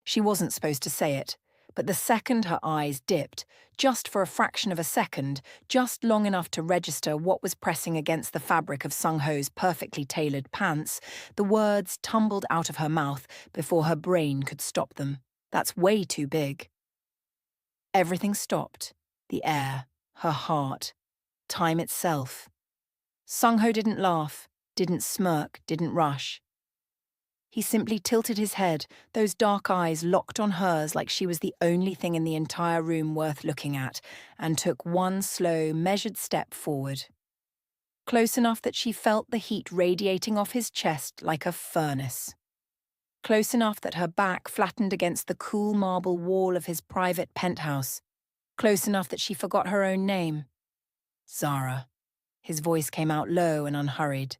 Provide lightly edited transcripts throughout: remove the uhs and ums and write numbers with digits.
She wasn't supposed to say it, but the second her eyes dipped, just for a fraction of a second, just long enough to register what was pressing against the fabric of Sung-ho's perfectly tailored pants, the words tumbled out of her mouth before her brain could stop them. That's way too big. Everything stopped. The air, her heart, time itself. Sung-ho didn't laugh, didn't smirk, didn't rush. He simply tilted his head, those dark eyes locked on hers like she was the only thing in the entire room worth looking at, and took one slow, measured step forward. Close enough that she felt the heat radiating off his chest like a furnace. Close enough that her back flattened against the cool marble wall of his private penthouse. Close enough that she forgot her own name. Zara. His voice came out low and unhurried.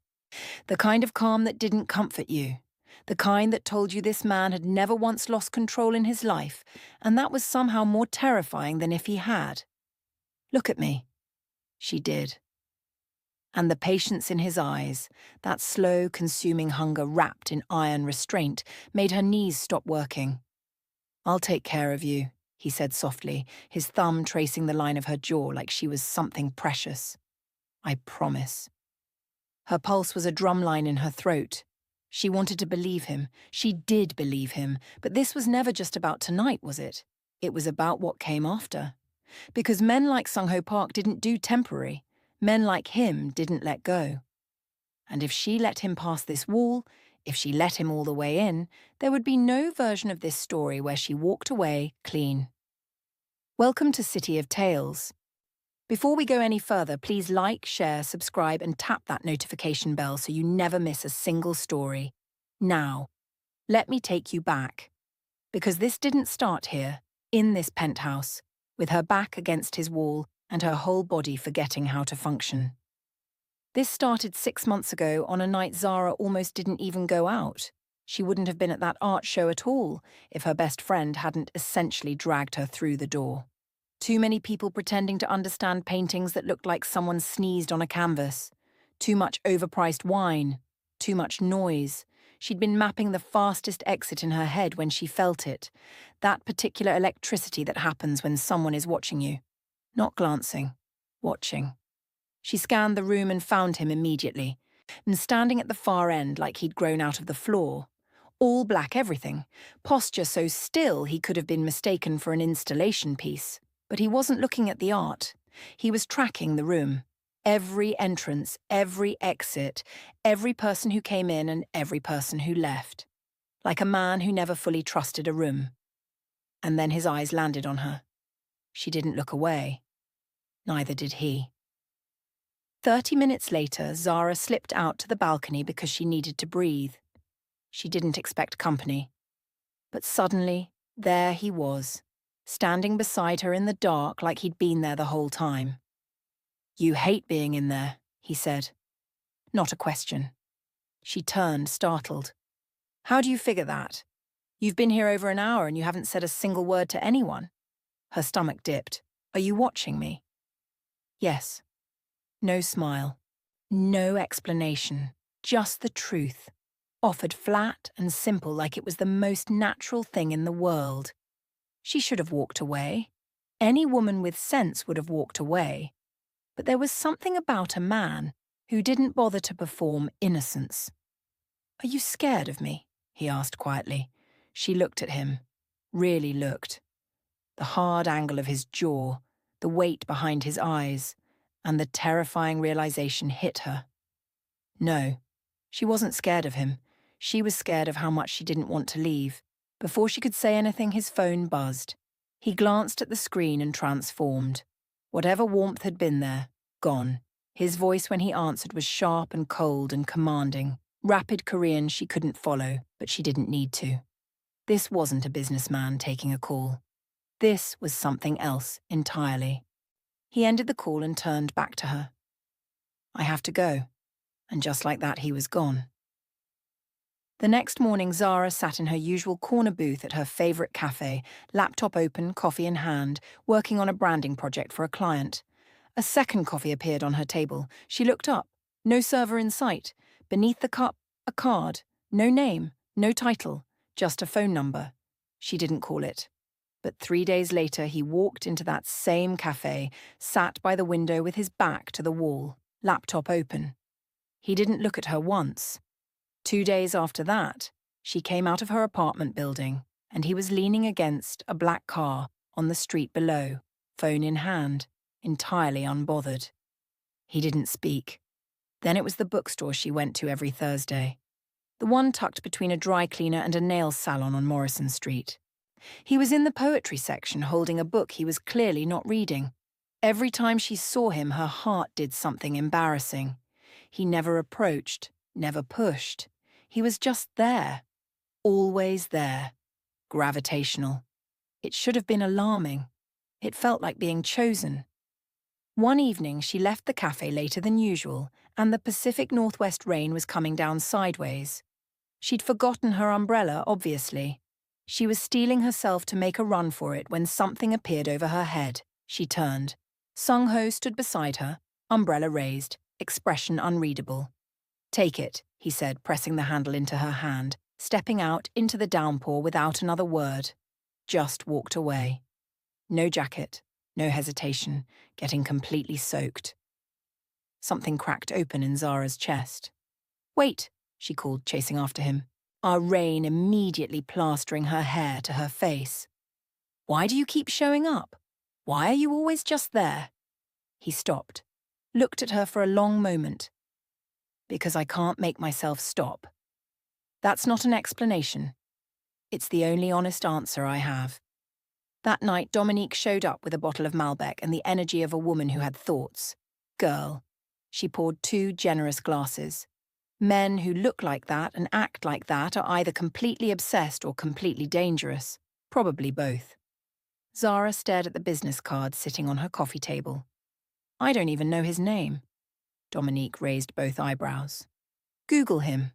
The kind of calm that didn't comfort you. The kind that told you this man had never once lost control in his life, and that was somehow more terrifying than if he had. Look at me. She did. And the patience in his eyes, that slow, consuming hunger wrapped in iron restraint, made her knees stop working. I'll take care of you, he said softly, his thumb tracing the line of her jaw like she was something precious. I promise. Her pulse was a drumline in her throat. She wanted to believe him. She did believe him. But this was never just about tonight, was it? It was about what came after. Because men like Sung-ho Park didn't do temporary. Men like him didn't let go. And if she let him pass this wall, if she let him all the way in, there would be no version of this story where she walked away clean. Welcome to City of Tales. Before we go any further, please like, share, subscribe, and tap that notification bell so you never miss a single story. Now, let me take you back. Because this didn't start here, in this penthouse, with her back against his wall and her whole body forgetting how to function. This started 6 months ago on a night Zara almost didn't even go out. She wouldn't have been at that art show at all if her best friend hadn't essentially dragged her through the door. Too many people pretending to understand paintings that looked like someone sneezed on a canvas. Too much overpriced wine. Too much noise. She'd been mapping the fastest exit in her head when she felt it. That particular electricity that happens when someone is watching you. Not glancing. Watching. She scanned the room and found him immediately. And standing at the far end like he'd grown out of the floor. All black everything. Posture so still he could have been mistaken for an installation piece. But he wasn't looking at the art. He was tracking the room. Every entrance, every exit, every person who came in and every person who left. Like a man who never fully trusted a room. And then his eyes landed on her. She didn't look away. Neither did he. 30 minutes later, Zara slipped out to the balcony because she needed to breathe. She didn't expect company. But suddenly, there he was. Standing beside her in the dark like he'd been there the whole time. You hate being in there, he said. Not a question. She turned, startled. How do you figure that? You've been here over an hour and you haven't said a single word to anyone. Her stomach dipped. Are you watching me? Yes. No smile. No explanation. Just the truth. Offered flat and simple like it was the most natural thing in the world. She should have walked away. Any woman with sense would have walked away. But there was something about a man who didn't bother to perform innocence. Are you scared of me? He asked quietly. She looked at him. Really looked. The hard angle of his jaw, the weight behind his eyes, and the terrifying realization hit her. No, she wasn't scared of him. She was scared of how much she didn't want to leave. Before she could say anything, his phone buzzed. He glanced at the screen and transformed. Whatever warmth had been there, gone. His voice when he answered was sharp and cold and commanding. Rapid Korean she couldn't follow, but she didn't need to. This wasn't a businessman taking a call. This was something else entirely. He ended the call and turned back to her. I have to go. And just like that, he was gone. The next morning, Zara sat in her usual corner booth at her favourite cafe, laptop open, coffee in hand, working on a branding project for a client. A second coffee appeared on her table. She looked up. No server in sight. Beneath the cup, a card. No name, no title, just a phone number. She didn't call it. But 3 days later, he walked into that same cafe, sat by the window with his back to the wall, laptop open. He didn't look at her once. 2 days after that, she came out of her apartment building, and he was leaning against a black car on the street below, phone in hand, entirely unbothered. He didn't speak. Then it was the bookstore she went to every Thursday, the one tucked between a dry cleaner and a nail salon on Morrison Street. He was in the poetry section holding a book he was clearly not reading. Every time she saw him, her heart did something embarrassing. He never approached, never pushed. He was just there, always there, gravitational. It should have been alarming. It felt like being chosen. One evening, she left the cafe later than usual, and the Pacific Northwest rain was coming down sideways. She'd forgotten her umbrella, obviously. She was steeling herself to make a run for it when something appeared over her head. She turned. Sung-ho stood beside her, umbrella raised, expression unreadable. "Take it," he said, pressing the handle into her hand, stepping out into the downpour without another word. Just walked away. No jacket, no hesitation, getting completely soaked. Something cracked open in Zara's chest. "Wait," she called, chasing after him, our rain immediately plastering her hair to her face. "Why do you keep showing up? Why are you always just there?" He stopped, looked at her for a long moment. "Because I can't make myself stop. That's not an explanation. It's the only honest answer I have." That night, Dominique showed up with a bottle of Malbec and the energy of a woman who had thoughts. Girl. She poured 2 generous glasses. Men who look like that and act like that are either completely obsessed or completely dangerous. Probably both. Zara stared at the business card sitting on her coffee table. "I don't even know his name." Dominique raised both eyebrows. "Google him."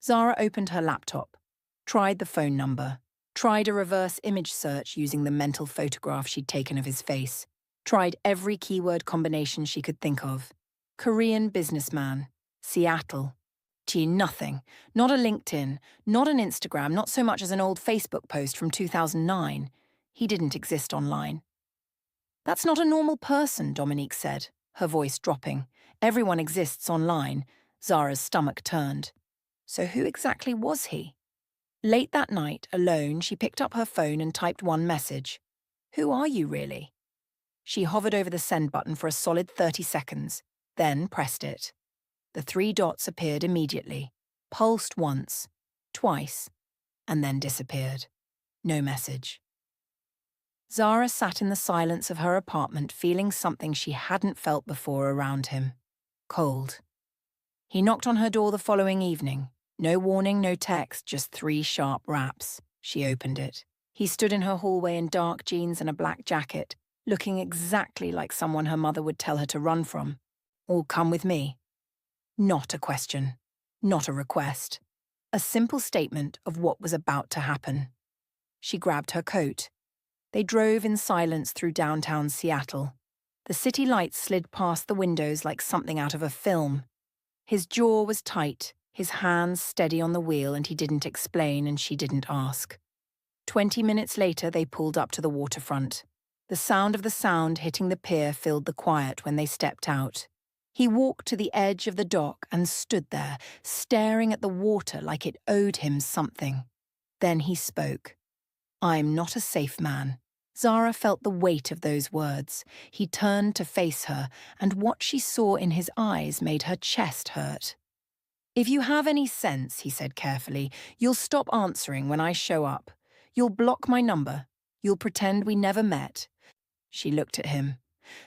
Zara opened her laptop, tried the phone number, tried a reverse image search using the mental photograph she'd taken of his face, tried every keyword combination she could think of. Korean businessman, Seattle. Gee, nothing. Not a LinkedIn, not an Instagram, not so much as an old Facebook post from 2009. He didn't exist online. "That's not a normal person," Dominique said, her voice dropping. "Everyone exists online." Zara's stomach turned. So who exactly was he? Late that night, alone, she picked up her phone and typed one message. "Who are you, really?" She hovered over the send button for a solid 30 seconds, then pressed it. The 3 dots appeared immediately, pulsed once, twice, and then disappeared. No message. Zara sat in the silence of her apartment feeling something she hadn't felt before around him. Cold. He knocked on her door the following evening. No warning, no text, just 3 sharp raps. She opened it. He stood in her hallway in dark jeans and a black jacket, looking exactly like someone her mother would tell her to run from. "All come with me." Not a question. Not a request. A simple statement of what was about to happen. She grabbed her coat. They drove in silence through downtown Seattle. The city lights slid past the windows like something out of a film. His jaw was tight, his hands steady on the wheel, and he didn't explain and she didn't ask. 20 minutes later, they pulled up to the waterfront. The sound of the Sound hitting the pier filled the quiet when they stepped out. He walked to the edge of the dock and stood there, staring at the water like it owed him something. Then he spoke. "I'm not a safe man." Zara felt the weight of those words. He turned to face her, and what she saw in his eyes made her chest hurt. "If you have any sense," he said carefully, "you'll stop answering when I show up. You'll block my number. You'll pretend we never met." She looked at him.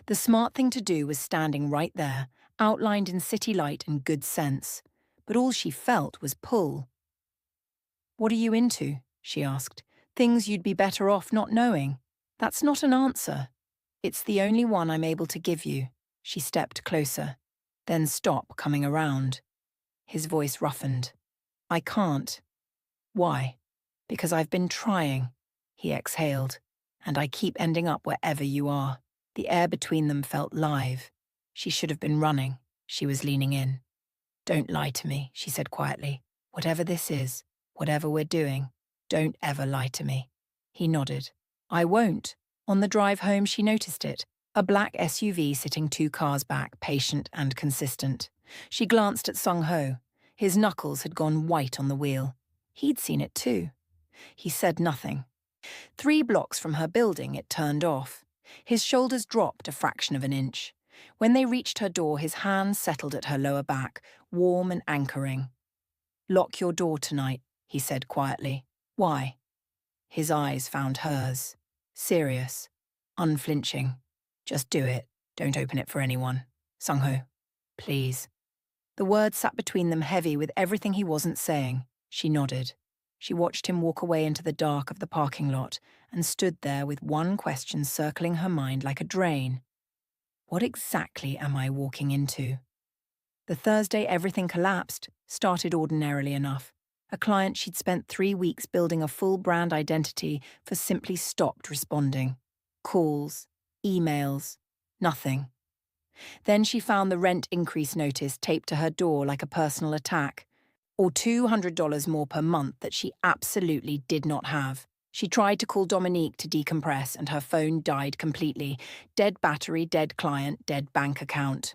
The smart thing to do was standing right there, outlined in city light and good sense. But all she felt was pull. "What are you into?" she asked. "Things you'd be better off not knowing." "That's not an answer. It's the only one I'm able to give you." She stepped closer, then stopped coming around. His voice roughened. "I can't." "Why?" "Because I've been trying," he exhaled, "and I keep ending up wherever you are." The air between them felt live. She should have been running. She was leaning in. "Don't lie to me," she said quietly. "Whatever this is, whatever we're doing, don't ever lie to me." He nodded. I won't. On the drive home, she noticed it. A black SUV sitting 2 cars back, patient and consistent. She glanced at Sung-ho. His knuckles had gone white on the wheel. He'd seen it too. He said nothing. 3 blocks from her building, it turned off. His shoulders dropped a fraction of an inch. When they reached her door, his hands settled at her lower back, warm and anchoring. Lock your door tonight, he said quietly. Why? His eyes found hers. Serious. Unflinching. Just do it. Don't open it for anyone. Sung-ho, please. The words sat between them heavy with everything he wasn't saying. She nodded. She watched him walk away into the dark of the parking lot and stood there with one question circling her mind like a drain. What exactly am I walking into? The Thursday everything collapsed started ordinarily enough. A client she'd spent 3 weeks building a full brand identity for simply stopped responding. Calls, emails, nothing. Then she found the rent increase notice taped to her door like a personal attack, or $200 more per month that she absolutely did not have. She tried to call Dominique to decompress and her phone died completely. Dead battery, dead client, dead bank account.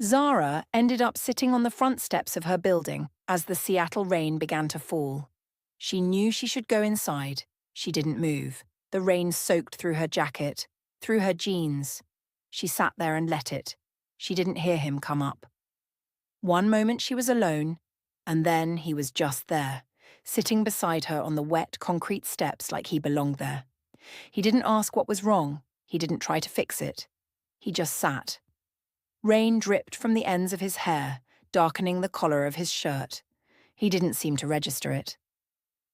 Zara ended up sitting on the front steps of her building as the Seattle rain began to fall. She knew she should go inside. She didn't move. The rain soaked through her jacket, through her jeans. She sat there and let it. She didn't hear him come up. One moment she was alone, and then he was just there, sitting beside her on the wet concrete steps like he belonged there. He didn't ask what was wrong. He didn't try to fix it. He just sat. Rain dripped from the ends of his hair, darkening the collar of his shirt. He didn't seem to register it.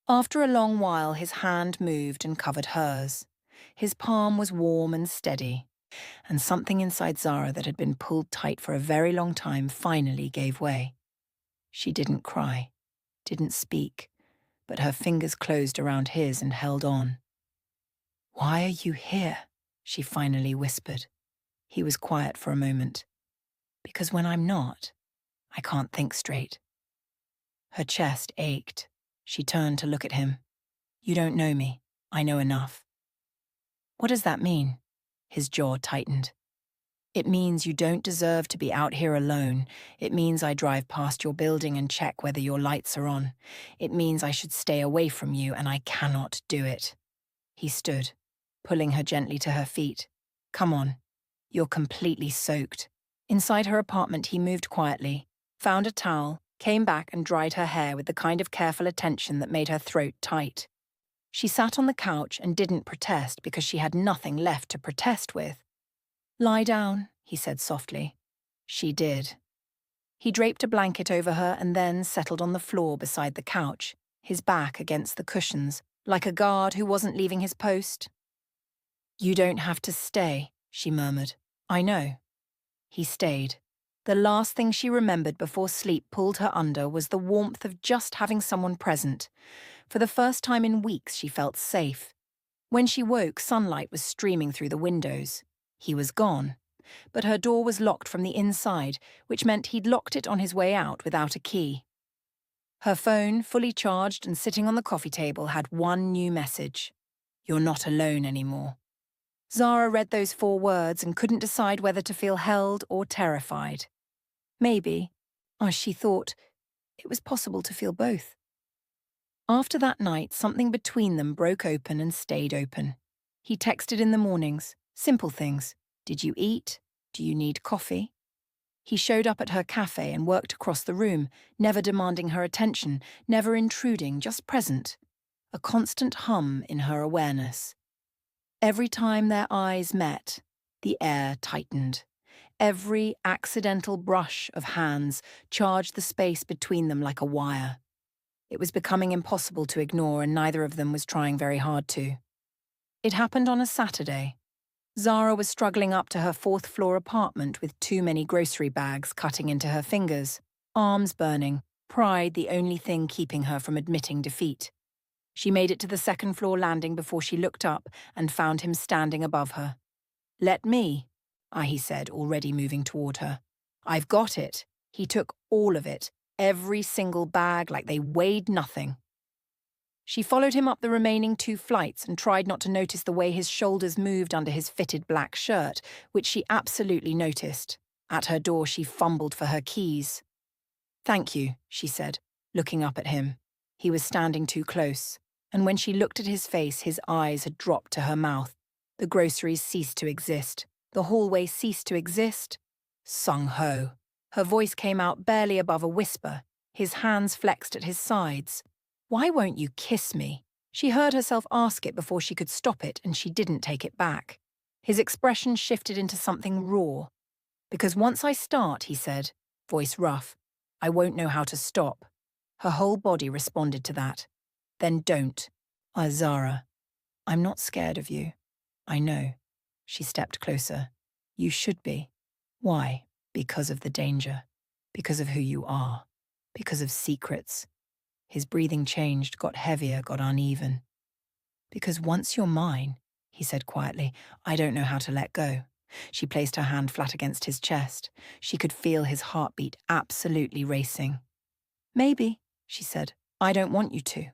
After a long while, his hand moved and covered hers. His palm was warm and steady, and something inside Zara that had been pulled tight for a very long time finally gave way. She didn't cry, didn't speak, but her fingers closed around his and held on. "Why are you here?" she finally whispered. He was quiet for a moment. "Because when I'm not, I can't think straight." Her chest ached. She turned to look at him. "You don't know me. I know enough." "What does that mean?" His jaw tightened. "It means you don't deserve to be out here alone. It means I drive past your building and check whether your lights are on. It means I should stay away from you, and I cannot do it." He stood, pulling her gently to her feet. "Come on. You're completely soaked." Inside her apartment, he moved quietly, found a towel, came back and dried her hair with the kind of careful attention that made her throat tight. She sat on the couch and didn't protest because she had nothing left to protest with. "Lie down," he said softly. She did. He draped a blanket over her and then settled on the floor beside the couch, his back against the cushions, like a guard who wasn't leaving his post. "You don't have to stay," she murmured. "I know." He stayed. The last thing she remembered before sleep pulled her under was the warmth of just having someone present. For the first time in weeks, she felt safe. When she woke, sunlight was streaming through the windows. He was gone, but her door was locked from the inside, which meant he'd locked it on his way out without a key. Her phone, fully charged and sitting on the coffee table, had one new message. "You're not alone anymore." Zara read those 4 words and couldn't decide whether to feel held or terrified. Maybe, as she thought, it was possible to feel both. After that night, something between them broke open and stayed open. He texted in the mornings, simple things. Did you eat? Do you need coffee? He showed up at her cafe and worked across the room, never demanding her attention, never intruding, just present. A constant hum in her awareness. Every time their eyes met, the air tightened. Every accidental brush of hands charged the space between them like a wire. It was becoming impossible to ignore, and neither of them was trying very hard to. It happened on a Saturday. Zara was struggling up to her 4th-floor apartment with too many grocery bags cutting into her fingers, arms burning, pride the only thing keeping her from admitting defeat. She made it to the 2nd-floor landing before she looked up and found him standing above her. "Let me," he said, already moving toward her. "I've got it." He took all of it, every single bag like they weighed nothing. She followed him up the remaining 2 flights and tried not to notice the way his shoulders moved under his fitted black shirt, which she absolutely noticed. At her door, she fumbled for her keys. "Thank you," she said, looking up at him. He was standing too close, and when she looked at his face, his eyes had dropped to her mouth. The groceries ceased to exist. The hallway ceased to exist. Sung-ho. Her voice came out barely above a whisper. His hands flexed at his sides. "Why won't you kiss me?" She heard herself ask it before she could stop it, and she didn't take it back. His expression shifted into something raw. "Because once I start," he said, voice rough, "I won't know how to stop." Her whole body responded to that. "Then don't." Zara, I'm not scared of you. I know. She stepped closer. You should be. Why? Because of the danger. Because of who you are. Because of secrets. His breathing changed, got heavier, got uneven. Because once you're mine, he said quietly, I don't know how to let go. She placed her hand flat against his chest. She could feel his heartbeat absolutely racing. Maybe, she said, I don't want you to.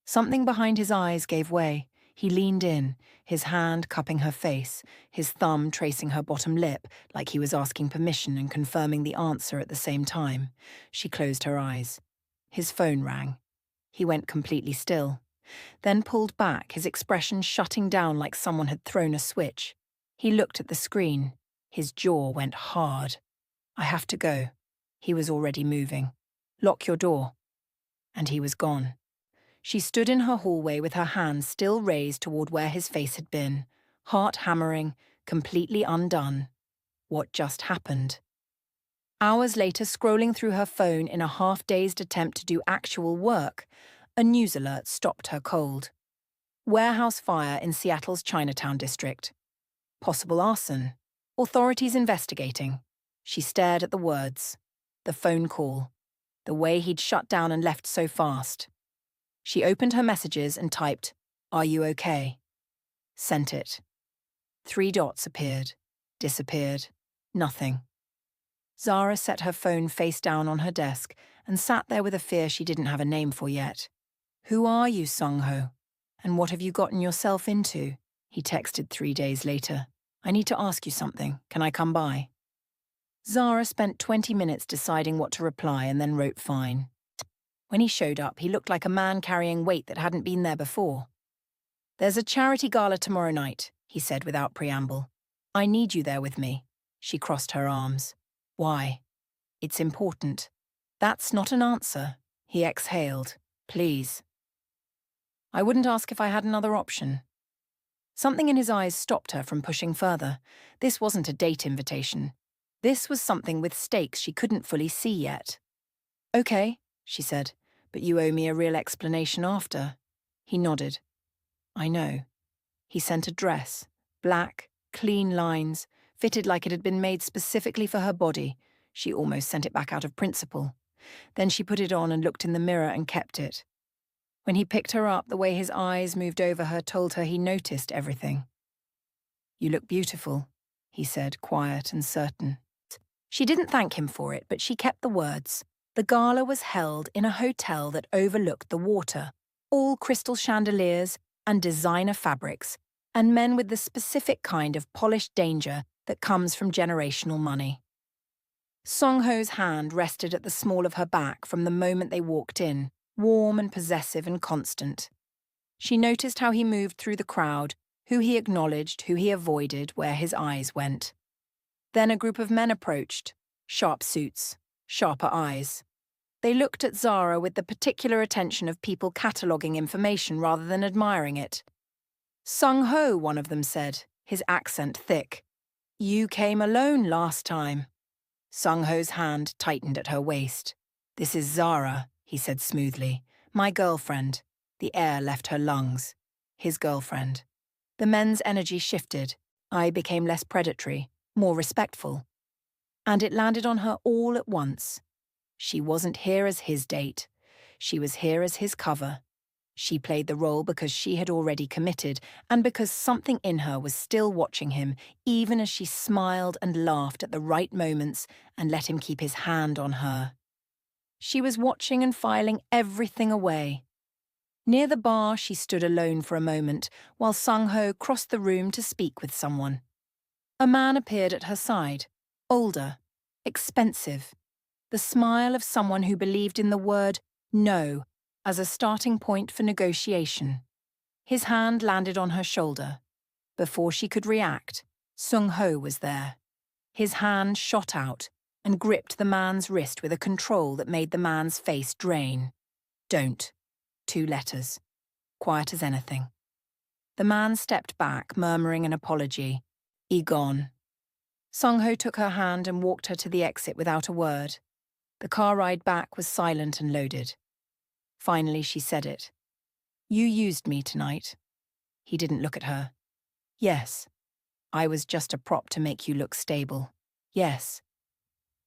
Something behind his eyes gave way. He leaned in, his hand cupping her face, his thumb tracing her bottom lip like he was asking permission and confirming the answer at the same time. She closed her eyes. His phone rang. He went completely still, then pulled back, his expression shutting down like someone had thrown a switch. He looked at the screen. His jaw went hard. I have to go. He was already moving. Lock your door. And he was gone. She stood in her hallway with her hands still raised toward where his face had been, heart hammering, completely undone. What just happened? Hours later, scrolling through her phone in a half-dazed attempt to do actual work, a news alert stopped her cold. Warehouse fire in Seattle's Chinatown district. Possible arson. Authorities investigating. She stared at the words. The phone call. The way he'd shut down and left so fast. She opened her messages and typed, Are you okay? Sent it. 3 dots appeared, disappeared, nothing. Zara set her phone face down on her desk and sat there with a fear she didn't have a name for yet. Who are you, Sung-ho? And what have you gotten yourself into? He texted 3 days later. I need to ask you something. Can I come by? Zara spent 20 minutes deciding what to reply and then wrote fine. When he showed up, he looked like a man carrying weight that hadn't been there before. There's a charity gala tomorrow night, he said without preamble. I need you there with me. She crossed her arms. Why? It's important. That's not an answer. He exhaled. Please. I wouldn't ask if I had another option. Something in his eyes stopped her from pushing further. This wasn't a date invitation. This was something with stakes she couldn't fully see yet. Okay, she said, but you owe me a real explanation after. He nodded. I know. He sent a dress, black, clean lines, fitted like it had been made specifically for her body. She almost sent it back out of principle. Then she put it on and looked in the mirror and kept it. When he picked her up, the way his eyes moved over her told her he noticed everything. You look beautiful, he said, quiet and certain. She didn't thank him for it, but she kept the words. The gala was held in a hotel that overlooked the water, all crystal chandeliers and designer fabrics, and men with the specific kind of polished danger that comes from generational money. Sung-ho's hand rested at the small of her back from the moment they walked in, warm and possessive and constant. She noticed how he moved through the crowd, who he acknowledged, who he avoided, where his eyes went. Then a group of men approached, sharp suits, sharper eyes. They looked at Zara with the particular attention of people cataloguing information rather than admiring it. Sung-ho, one of them said, his accent thick. You came alone last time. Sung-ho's hand tightened at her waist. This is Zara, he said smoothly. My girlfriend. The air left her lungs. His girlfriend. The men's energy shifted. I became less predatory, more respectful. And it landed on her all at once. She wasn't here as his date. She was here as his cover. She played the role because she had already committed and because something in her was still watching him, even as she smiled and laughed at the right moments and let him keep his hand on her. She was watching and filing everything away. Near the bar, she stood alone for a moment, while Sung-ho crossed the room to speak with someone. A man appeared at her side, older, expensive, the smile of someone who believed in the word no as a starting point for negotiation. His hand landed on her shoulder. Before she could react, Sung-ho was there. His hand shot out and gripped the man's wrist with a control that made the man's face drain. Don't. 2 letters. Quiet as anything. The man stepped back, murmuring an apology. Gone. Sung-ho took her hand and walked her to the exit without a word. The car ride back was silent and loaded. Finally, she said it. You used me tonight. He didn't look at her. Yes. I was just a prop to make you look stable. Yes.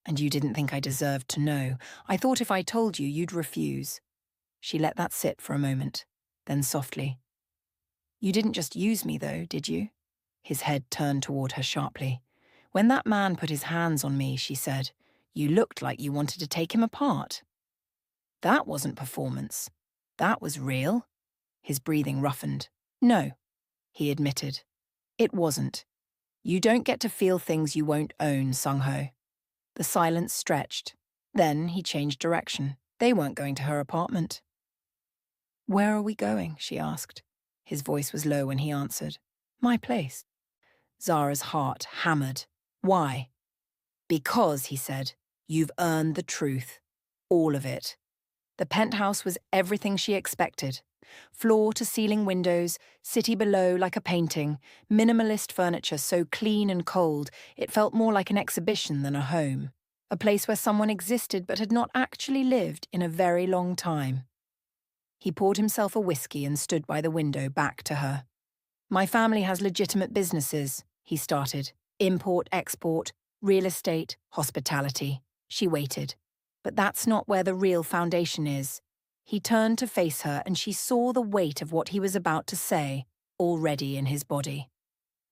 And you didn't think I deserved to know. I thought if I told you, you'd refuse. She let that sit for a moment, then softly. You didn't just use me, though, did you? His head turned toward her sharply. When that man put his hands on me, she said, you looked like you wanted to take him apart. That wasn't performance. That was real. His breathing roughened. No, he admitted. It wasn't. You don't get to feel things you won't own, Sung-ho. The silence stretched. Then he changed direction. They weren't going to her apartment. Where are we going? She asked. His voice was low when he answered. My place. Zara's heart hammered. Why? Because, he said, you've earned the truth. All of it. The penthouse was everything she expected. Floor-to-ceiling windows, city below like a painting, minimalist furniture so clean and cold it felt more like an exhibition than a home. A place where someone existed but had not actually lived in a very long time. He poured himself a whiskey and stood by the window back to her. My family has legitimate businesses, he started. Import, export, real estate, hospitality. She waited. But that's not where the real foundation is. He turned to face her and she saw the weight of what he was about to say already in his body.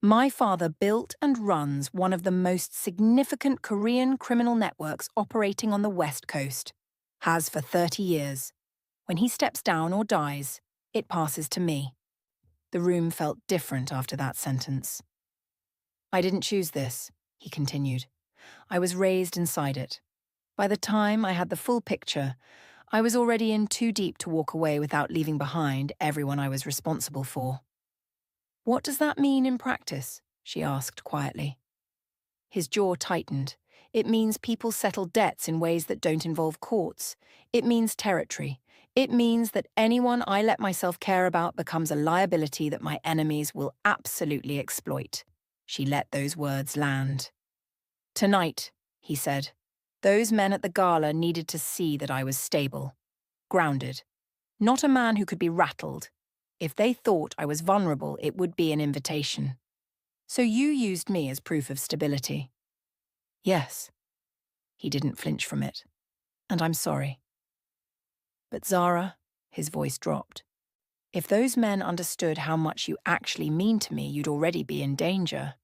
My father built and runs one of the most significant Korean criminal networks operating on the West Coast. Has for 30 years. When he steps down or dies, it passes to me. The room felt different after that sentence. I didn't choose this, he continued. I was raised inside it. By the time I had the full picture, I was already in too deep to walk away without leaving behind everyone I was responsible for. What does that mean in practice? She asked quietly. His jaw tightened. It means people settle debts in ways that don't involve courts. It means territory. It means that anyone I let myself care about becomes a liability that my enemies will absolutely exploit. She let those words land. Tonight, he said, those men at the gala needed to see that I was stable, grounded, not a man who could be rattled. If they thought I was vulnerable, it would be an invitation. So you used me as proof of stability. Yes. He didn't flinch from it. And I'm sorry. But Zara, his voice dropped. If those men understood how much you actually mean to me, you'd already be in danger.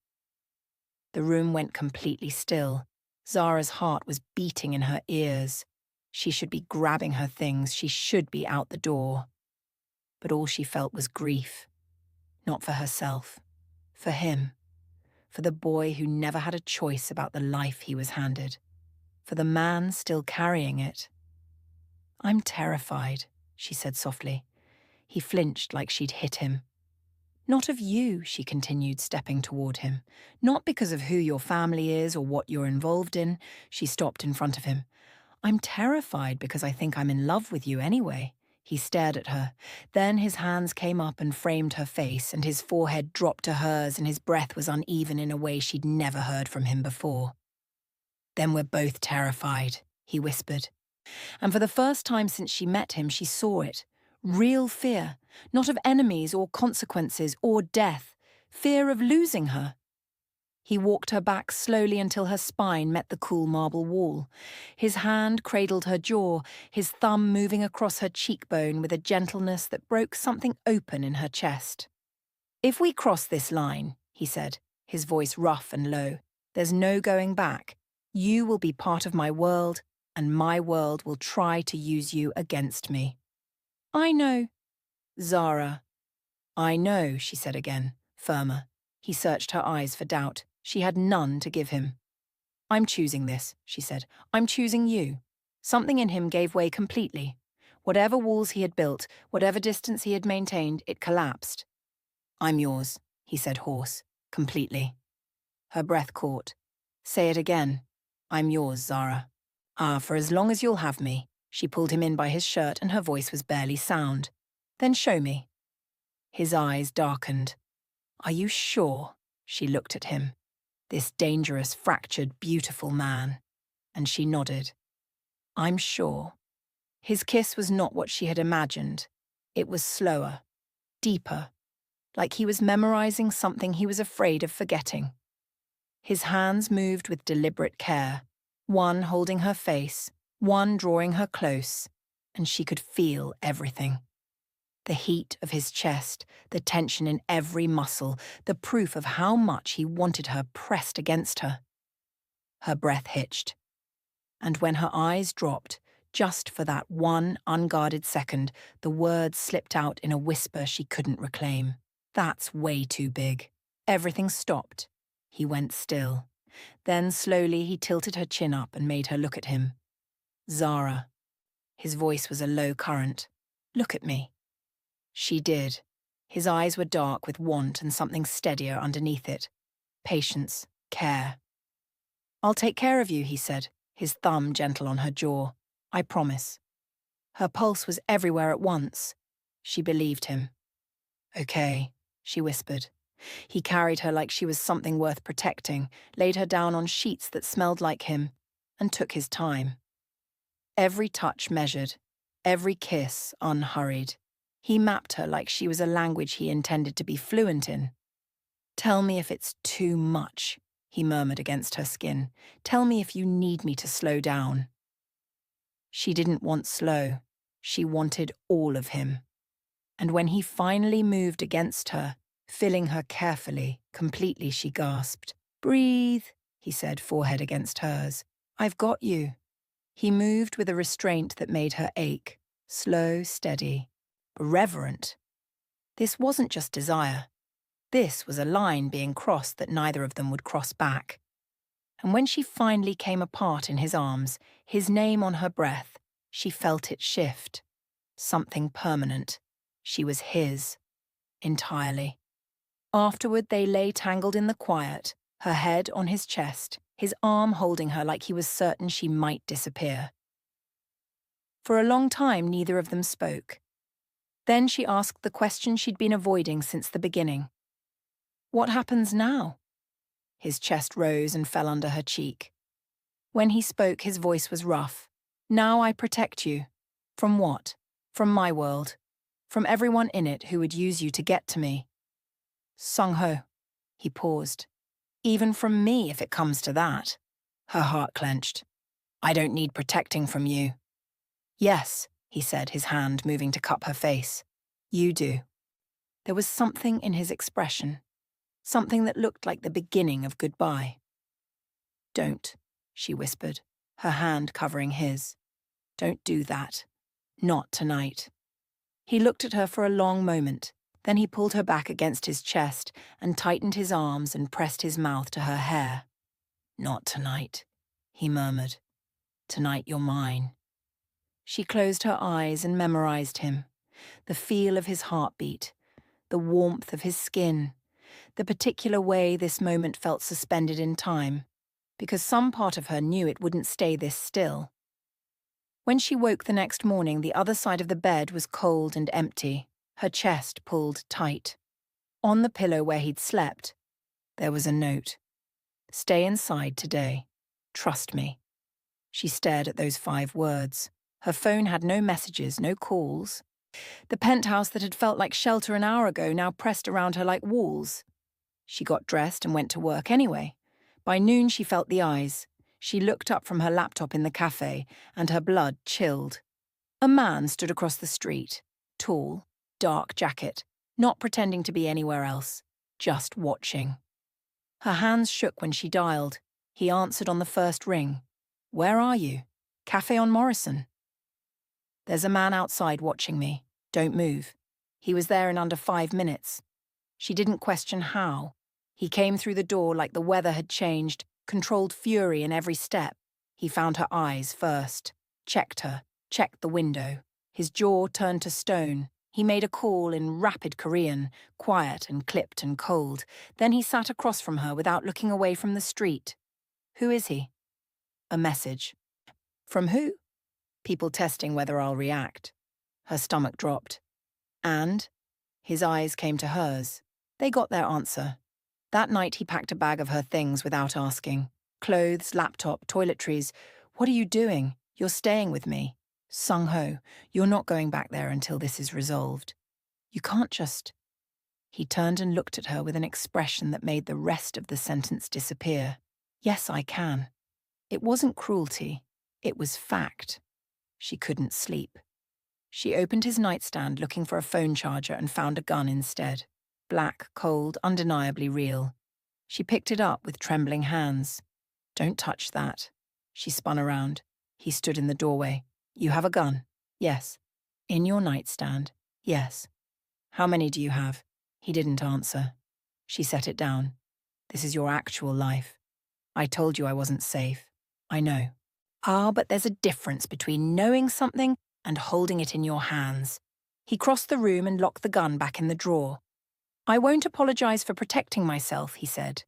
The room went completely still. Zara's heart was beating in her ears. She should be grabbing her things. She should be out the door. But all she felt was grief. Not for herself. For him. For the boy who never had a choice about the life he was handed. For the man still carrying it. I'm terrified, she said softly. He flinched like she'd hit him. Not of you, she continued, stepping toward him. Not because of who your family is or what you're involved in. She stopped in front of him. I'm terrified because I think I'm in love with you anyway. He stared at her. Then his hands came up and framed her face, and his forehead dropped to hers, and his breath was uneven in a way she'd never heard from him before. Then we're both terrified, he whispered. And for the first time since she met him, she saw it. Real fear, not of enemies or consequences or death, fear of losing her. He walked her back slowly until her spine met the cool marble wall. His hand cradled her jaw, his thumb moving across her cheekbone with a gentleness that broke something open in her chest. If we cross this line, he said, his voice rough and low, there's no going back. You will be part of my world, and my world will try to use you against me. I know, Zara. I know, she said again, firmer. He searched her eyes for doubt. She had none to give him. I'm choosing this, she said. I'm choosing you. Something in him gave way completely. Whatever walls he had built, whatever distance he had maintained, it collapsed. I'm yours, he said hoarse, completely. Her breath caught. Say it again. I'm yours, Zara. Ah, for as long as you'll have me. She pulled him in by his shirt and her voice was barely sound. Then show me. His eyes darkened. Are you sure? She looked at him. This dangerous, fractured, beautiful man. And she nodded. I'm sure. His kiss was not what she had imagined. It was slower, deeper, like he was memorizing something he was afraid of forgetting. His hands moved with deliberate care, one holding her face, one drawing her close, and she could feel everything. The heat of his chest, the tension in every muscle, the proof of how much he wanted her pressed against her. Her breath hitched. And when her eyes dropped, just for that one unguarded second, the words slipped out in a whisper she couldn't reclaim. That's way too big. Everything stopped. He went still. Then slowly he tilted her chin up and made her look at him. Zara. His voice was a low current. Look at me. She did. His eyes were dark with want and something steadier underneath it. Patience, care. I'll take care of you, he said, his thumb gentle on her jaw. I promise. Her pulse was everywhere at once. She believed him. Okay, she whispered. He carried her like she was something worth protecting, laid her down on sheets that smelled like him, and took his time. Every touch measured, every kiss unhurried. He mapped her like she was a language he intended to be fluent in. Tell me if it's too much, he murmured against her skin. Tell me if you need me to slow down. She didn't want slow. She wanted all of him. And when he finally moved against her, filling her carefully, completely, she gasped. Breathe, he said, forehead against hers. I've got you. He moved with a restraint that made her ache, slow, steady, reverent. This wasn't just desire. This was a line being crossed that neither of them would cross back. And when she finally came apart in his arms, his name on her breath, she felt it shift. Something permanent. She was his. Entirely. Afterward, they lay tangled in the quiet, her head on his chest, his arm holding her like he was certain she might disappear. For a long time, neither of them spoke. Then she asked the question she'd been avoiding since the beginning. What happens now? His chest rose and fell under her cheek. When he spoke, his voice was rough. Now I protect you. From what? From my world. From everyone in it who would use you to get to me. Sung-ho. He paused. Even from me, if it comes to that. Her heart clenched. I don't need protecting from you. Yes, he said, his hand moving to cup her face. You do. There was something in his expression. Something that looked like the beginning of goodbye. Don't, she whispered, her hand covering his. Don't do that. Not tonight. He looked at her for a long moment. Then he pulled her back against his chest and tightened his arms and pressed his mouth to her hair. Not tonight, he murmured. Tonight you're mine. She closed her eyes and memorized him. The feel of his heartbeat, the warmth of his skin, the particular way this moment felt suspended in time, because some part of her knew it wouldn't stay this still. When she woke the next morning, the other side of the bed was cold and empty, her chest pulled tight. On the pillow where he'd slept, there was a note. Stay inside today. Trust me. She stared at those 5 words. Her phone had no messages, no calls. The penthouse that had felt like shelter an hour ago now pressed around her like walls. She got dressed and went to work anyway. By noon she felt the eyes. She looked up from her laptop in the cafe, and her blood chilled. A man stood across the street, tall, dark jacket, not pretending to be anywhere else, just watching. Her hands shook when she dialed. He answered on the first ring. Where are you? Cafe on Morrison. There's a man outside watching me. Don't move. He was there in under 5 minutes. She didn't question how. He came through the door like the weather had changed, controlled fury in every step. He found her eyes first, checked her, checked the window. His jaw turned to stone. He made a call in rapid Korean, quiet and clipped and cold. Then he sat across from her without looking away from the street. Who is he? A message. From who? People testing whether I'll react. Her stomach dropped. And? His eyes came to hers. They got their answer. That night he packed a bag of her things without asking. Clothes, laptop, toiletries. What are you doing? You're staying with me. Sung-ho, you're not going back there until this is resolved. You can't just... He turned and looked at her with an expression that made the rest of the sentence disappear. Yes, I can. It wasn't cruelty. It was fact. She couldn't sleep. She opened his nightstand looking for a phone charger and found a gun instead. Black, cold, undeniably real. She picked it up with trembling hands. Don't touch that. She spun around. He stood in the doorway. You have a gun? Yes. In your nightstand? Yes. How many do you have? He didn't answer. She set it down. This is your actual life. I told you I wasn't safe. I know. Ah, but there's a difference between knowing something and holding it in your hands. He crossed the room and locked the gun back in the drawer. I won't apologize for protecting myself, he said.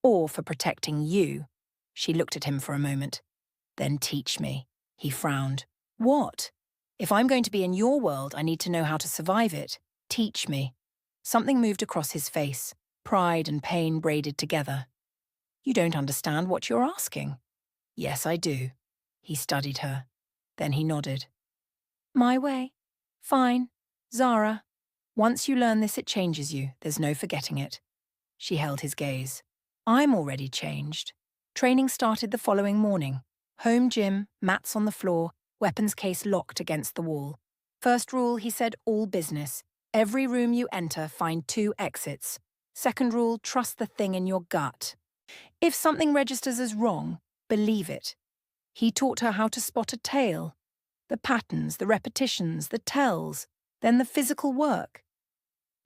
Or for protecting you. She looked at him for a moment. Then teach me. He frowned. What? If I'm going to be in your world, I need to know how to survive it. Teach me. Something moved across his face, pride and pain braided together. You don't understand what you're asking. Yes, I do. He studied her. Then he nodded. My way. Fine. Zara. Once you learn this, it changes you. There's no forgetting it. She held his gaze. I'm already changed. Training started the following morning. Home gym, mats on the floor, weapons case locked against the wall. First rule, he said, all business. Every room you enter, find 2 exits. Second rule, trust the thing in your gut. If something registers as wrong, believe it. He taught her how to spot a tail. The patterns, the repetitions, the tells, then the physical work.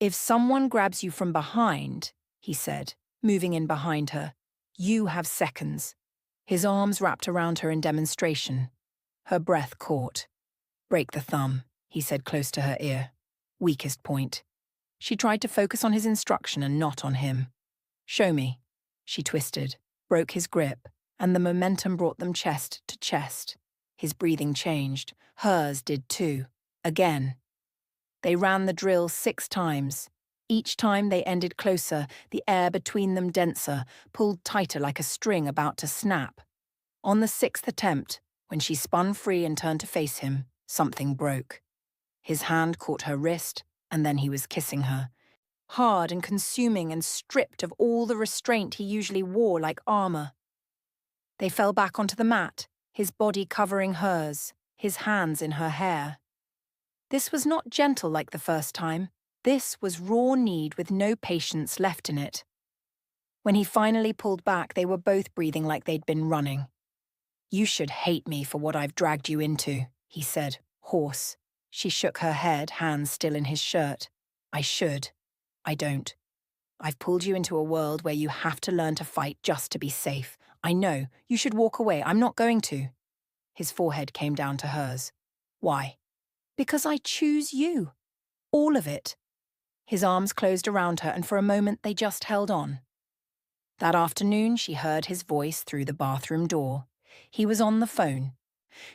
If someone grabs you from behind, he said, moving in behind her, you have seconds. His arms wrapped around her in demonstration. Her breath caught. Break the thumb, he said close to her ear. Weakest point. She tried to focus on his instruction and not on him. Show me. She twisted, broke his grip, and the momentum brought them chest to chest. His breathing changed. Hers did too. Again. They ran the drill 6 times. Each time they ended closer, the air between them denser, pulled tighter like a string about to snap. On the 6th attempt, when she spun free and turned to face him, something broke. His hand caught her wrist, and then he was kissing her. Hard and consuming and stripped of all the restraint he usually wore like armor. They fell back onto the mat, his body covering hers, his hands in her hair. This was not gentle like the first time. This was raw need with no patience left in it. When he finally pulled back, they were both breathing like they'd been running. You should hate me for what I've dragged you into, he said, hoarse. She shook her head, hands still in his shirt. I should. I don't. I've pulled you into a world where you have to learn to fight just to be safe. I know. You should walk away. I'm not going to. His forehead came down to hers. Why? Because I choose you. All of it. His arms closed around her, and for a moment they just held on. That afternoon, she heard his voice through the bathroom door. He was on the phone.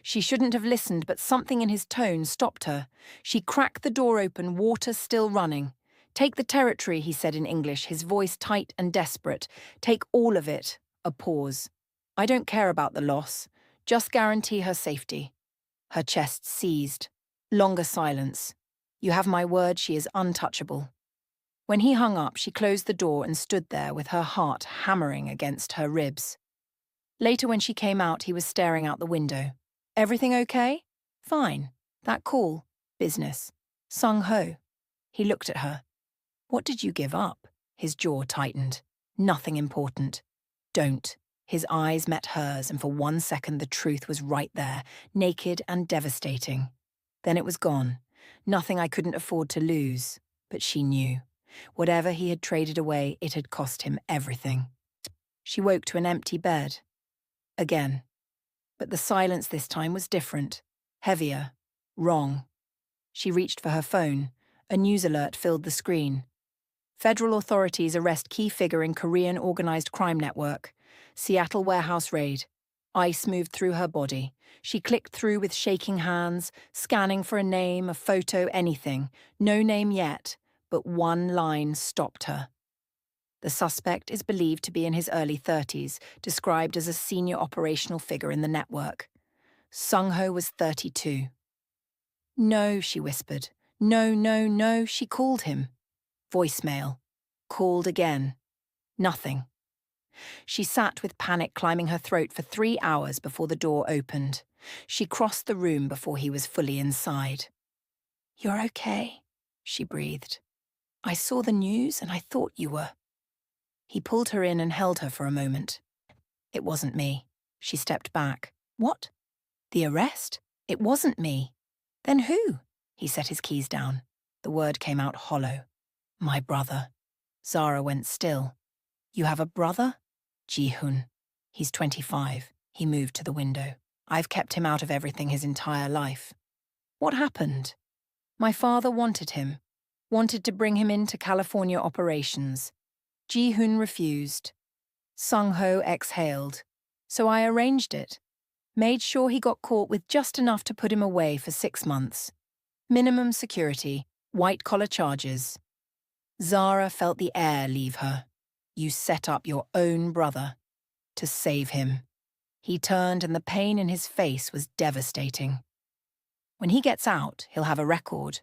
She shouldn't have listened, but something in his tone stopped her. She cracked the door open, water still running. Take the territory, he said in English, his voice tight and desperate. Take all of it. A pause. I don't care about the loss. Just guarantee her safety. Her chest seized. Longer silence. You have my word, she is untouchable. When he hung up, she closed the door and stood there with her heart hammering against her ribs. Later when she came out, he was staring out the window. Everything okay? Fine. That call? Business. Sung-ho. He looked at her. What did you give up? His jaw tightened. Nothing important. Don't. His eyes met hers, and for 1 second the truth was right there, naked and devastating. Then it was gone. Nothing I couldn't afford to lose. But she knew. Whatever he had traded away, it had cost him everything. She woke to an empty bed. Again. But the silence this time was different. Heavier. Wrong. She reached for her phone. A news alert filled the screen. Federal authorities arrest key figure in Korean organized crime network. Seattle warehouse raid. Ice moved through her body. She clicked through with shaking hands, scanning for a name, a photo, anything. No name yet, but one line stopped her. The suspect is believed to be in his early 30s, described as a senior operational figure in the network. Sung-ho was 32. No, she whispered. No, no, no, she called him. Voicemail. Called again. Nothing. She sat with panic climbing her throat for 3 hours before the door opened. She crossed the room before he was fully inside. "You're okay," she breathed. "I saw the news and I thought you were." He pulled her in and held her for a moment. "It wasn't me." She stepped back. "What? The arrest? It wasn't me." "Then who?" He set his keys down. The word came out hollow. "My brother." Zara went still. "You have a brother?" Ji-hun. "He's 25. He moved to the window. I've kept him out of everything his entire life." "What happened?" "My father wanted him. Wanted to bring him into California operations. Ji-hun refused. Sung-ho exhaled. So I arranged it. Made sure he got caught with just enough to put him away for 6 months. Minimum security, white-collar charges." Zara felt the air leave her. "You set up your own brother. To save him." He turned and the pain in his face was devastating. "When he gets out, he'll have a record.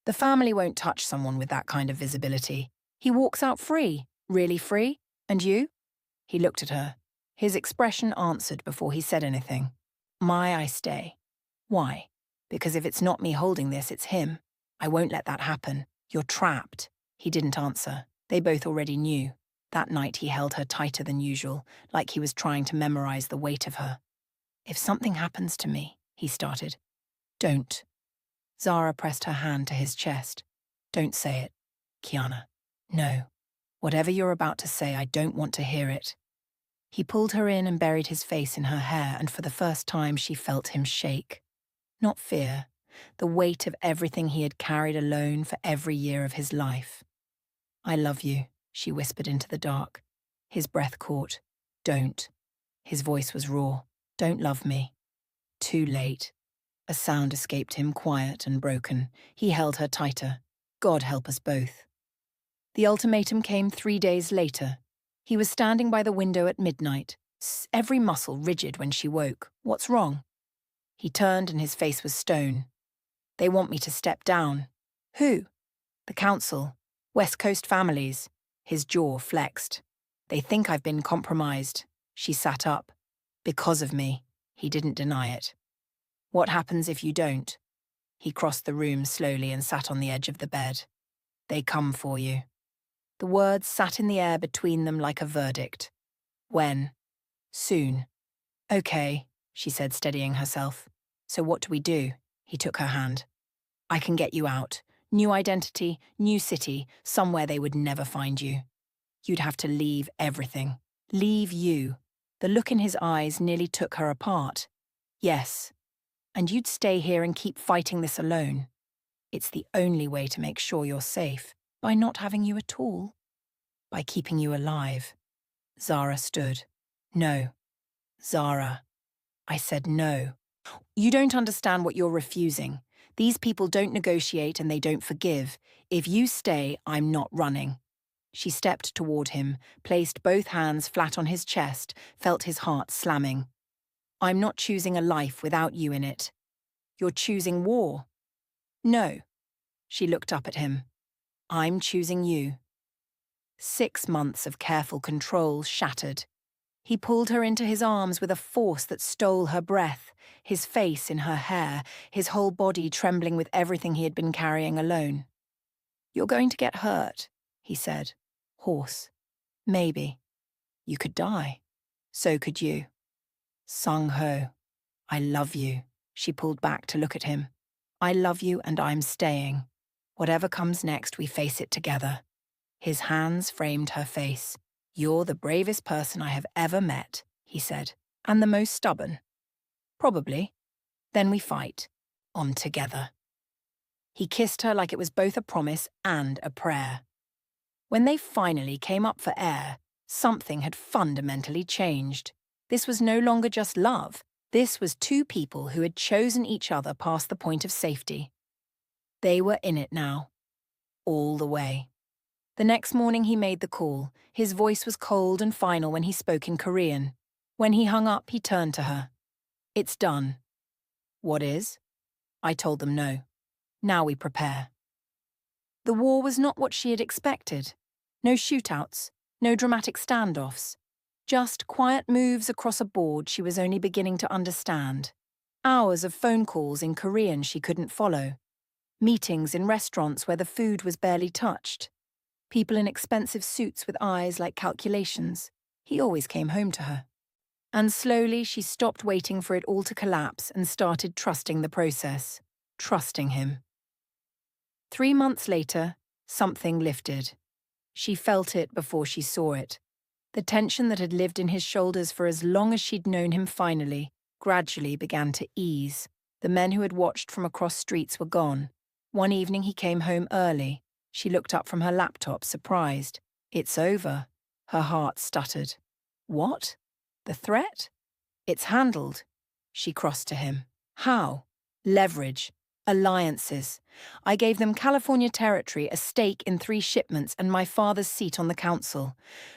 The family won't touch someone with that kind of visibility. He walks out free, really free. And you?" He looked at her. His expression answered before he said anything. I stay." "Why?" "Because if it's not me holding this, it's him. I won't let that happen. You're trapped." He didn't answer. They both already knew. That night he held her tighter than usual, like he was trying to memorize the weight of her. "If something happens to me," he started. "Don't." Zara pressed her hand to his chest. "Don't say it, Kiana. No. Whatever you're about to say, I don't want to hear it." He pulled her in and buried his face in her hair, and for the first time she felt him shake. Not fear, the weight of everything he had carried alone for every year of his life. "I love you," she whispered into the dark. His breath caught. "Don't." His voice was raw. "Don't love me." Too late. A sound escaped him, quiet and broken. He held her tighter. God help us both. The ultimatum came 3 days later. He was standing by the window at midnight, every muscle rigid when she woke. "What's wrong?" He turned and his face was stone. "They want me to step down." "Who?" "The council. West Coast families." His jaw flexed. "They think I've been compromised." She sat up. "Because of me." He didn't deny it. "What happens if you don't?" He crossed the room slowly and sat on the edge of the bed. "They come for you." The words sat in the air between them like a verdict. "When?" "Soon." "Okay," she said, steadying herself. "So what do we do?" He took her hand. "I can get you out. New identity, new city, somewhere they would never find you. You'd have to leave everything. Leave you." The look in his eyes nearly took her apart. "Yes. And you'd stay here and keep fighting this alone. It's the only way to make sure you're safe. By not having you at all. By keeping you alive." Zara stood. "No." "Zara." I said no. "You don't understand what you're refusing. These people don't negotiate and they don't forgive. If you stay, I'm not running." She stepped toward him, placed both hands flat on his chest, felt his heart slamming. "I'm not choosing a life without you in it. You're choosing war." "No." She looked up at him. "I'm choosing you." 6 months of careful control shattered. He pulled her into his arms with a force that stole her breath, his face in her hair, his whole body trembling with everything he had been carrying alone. "You're going to get hurt," he said. Hoarse. "Maybe. You could die. So could you." "Sung-ho, I love you." She pulled back to look at him. I love you and I'm staying. Whatever comes next, we face it together. His hands framed her face. You're the bravest person I have ever met, he said, and the most stubborn. Probably. Then we fight. On together. He kissed her like it was both a promise and a prayer. When they finally came up for air, something had fundamentally changed. This was no longer just love. This was two people who had chosen each other past the point of safety. They were in it now. All the way. The next morning he made the call. His voice was cold and final when he spoke in Korean. When he hung up, he turned to her. It's done. What is? I told them no. Now we prepare. The war was not what she had expected. No shootouts, no dramatic standoffs. Just quiet moves across a board she was only beginning to understand. Hours of phone calls in Korean she couldn't follow. Meetings in restaurants where the food was barely touched. People in expensive suits with eyes like calculations. He always came home to her. And slowly she stopped waiting for it all to collapse and started trusting the process. Trusting him. 3 months later, something lifted. She felt it before she saw it. The tension that had lived in his shoulders for as long as she'd known him finally, gradually began to ease. The men who had watched from across streets were gone. One evening he came home early. She looked up from her laptop, surprised. It's over. Her heart stuttered. What? The threat? It's handled. She crossed to him. How? Leverage. Alliances. I gave them California territory, a stake in 3 shipments, and my father's seat on the council.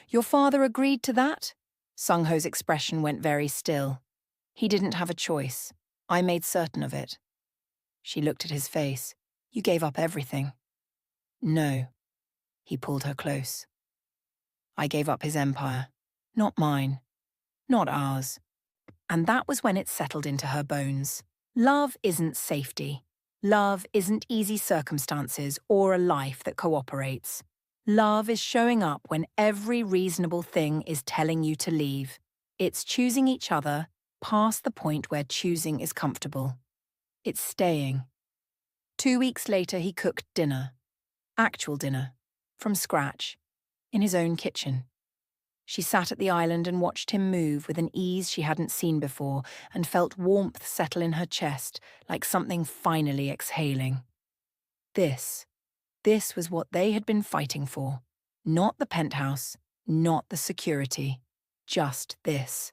Your father agreed to that? Sung-ho's expression went very still. He didn't have a choice. I made certain of it. She looked at his face. You gave up everything. No. He pulled her close. I gave up his empire. Not mine. Not ours. And that was when it settled into her bones. Love isn't safety. Love isn't easy circumstances or a life that cooperates. Love is showing up when every reasonable thing is telling you to leave. It's choosing each other past the point where choosing is comfortable. It's staying. 2 weeks later, he cooked dinner. Actual dinner. From scratch. In his own kitchen. She sat at the island and watched him move with an ease she hadn't seen before and felt warmth settle in her chest like something finally exhaling. This was what they had been fighting for. Not the penthouse, not the security. Just this.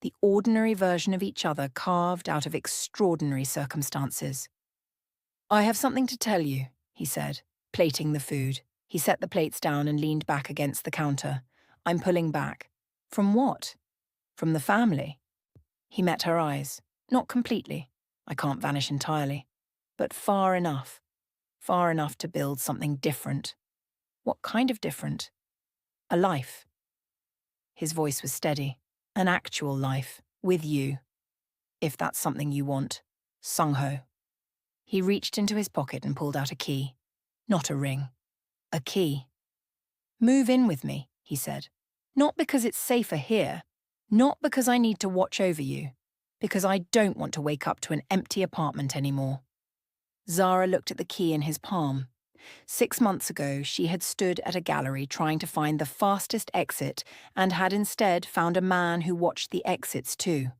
The ordinary version of each other carved out of extraordinary circumstances. I have something to tell you, he said, plating the food. He set the plates down and leaned back against the counter. I'm pulling back. From what? From the family. He met her eyes. Not completely. I can't vanish entirely. But far enough. Far enough to build something different. What kind of different? A life. His voice was steady. An actual life. With you. If that's something you want. Sung-ho. He reached into his pocket and pulled out a key. Not a ring. A key. Move in with me, he said. Not because it's safer here. Not because I need to watch over you. Because I don't want to wake up to an empty apartment anymore. Zara looked at the key in his palm. 6 months ago, she had stood at a gallery trying to find the fastest exit and had instead found a man who watched the exits too.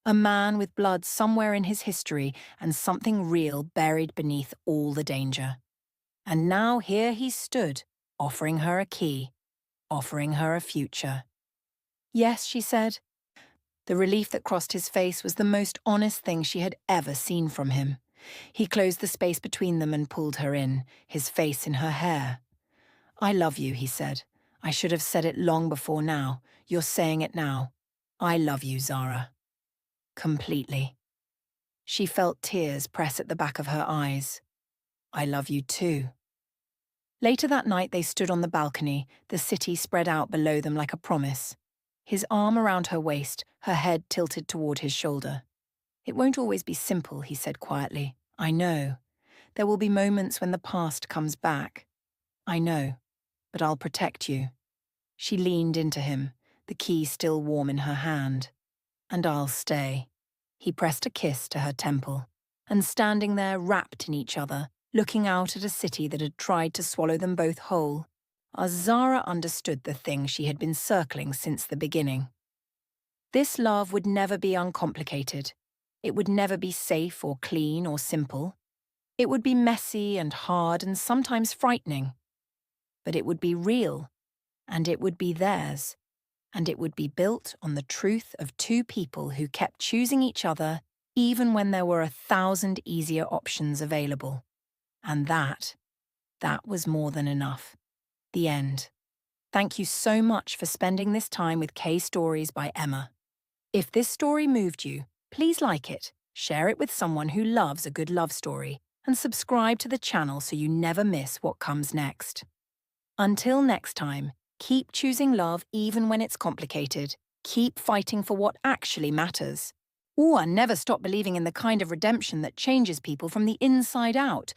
A man with blood somewhere in his history and something real buried beneath all the danger. And now here he stood, offering her a key. Offering her a future. Yes, she said. The relief that crossed his face was the most honest thing she had ever seen from him. He closed the space between them and pulled her in, his face in her hair. I love you, he said. I should have said it long before now. You're saying it now. I love you, Zara. Completely. She felt tears press at the back of her eyes. I love you too. Later that night they stood on the balcony, the city spread out below them like a promise. His arm around her waist, her head tilted toward his shoulder. It won't always be simple, he said quietly. I know. There will be moments when the past comes back. I know. But I'll protect you. She leaned into him, the key still warm in her hand. And I'll stay. He pressed a kiss to her temple. and standing there wrapped in each other, looking out at a city that had tried to swallow them both whole, Zara understood the thing she had been circling since the beginning. This love would never be uncomplicated. It would never be safe or clean or simple. It would be messy and hard and sometimes frightening. But it would be real, and it would be theirs, and it would be built on the truth of two people who kept choosing each other even when there were 1,000 easier options available. And that was more than enough. The end. Thank you so much for spending this time with K Stories by Emma. If this story moved you, please like it, share it with someone who loves a good love story, and subscribe to the channel so you never miss what comes next. Until next time, keep choosing love even when it's complicated. Keep fighting for what actually matters. And never stop believing in the kind of redemption that changes people from the inside out.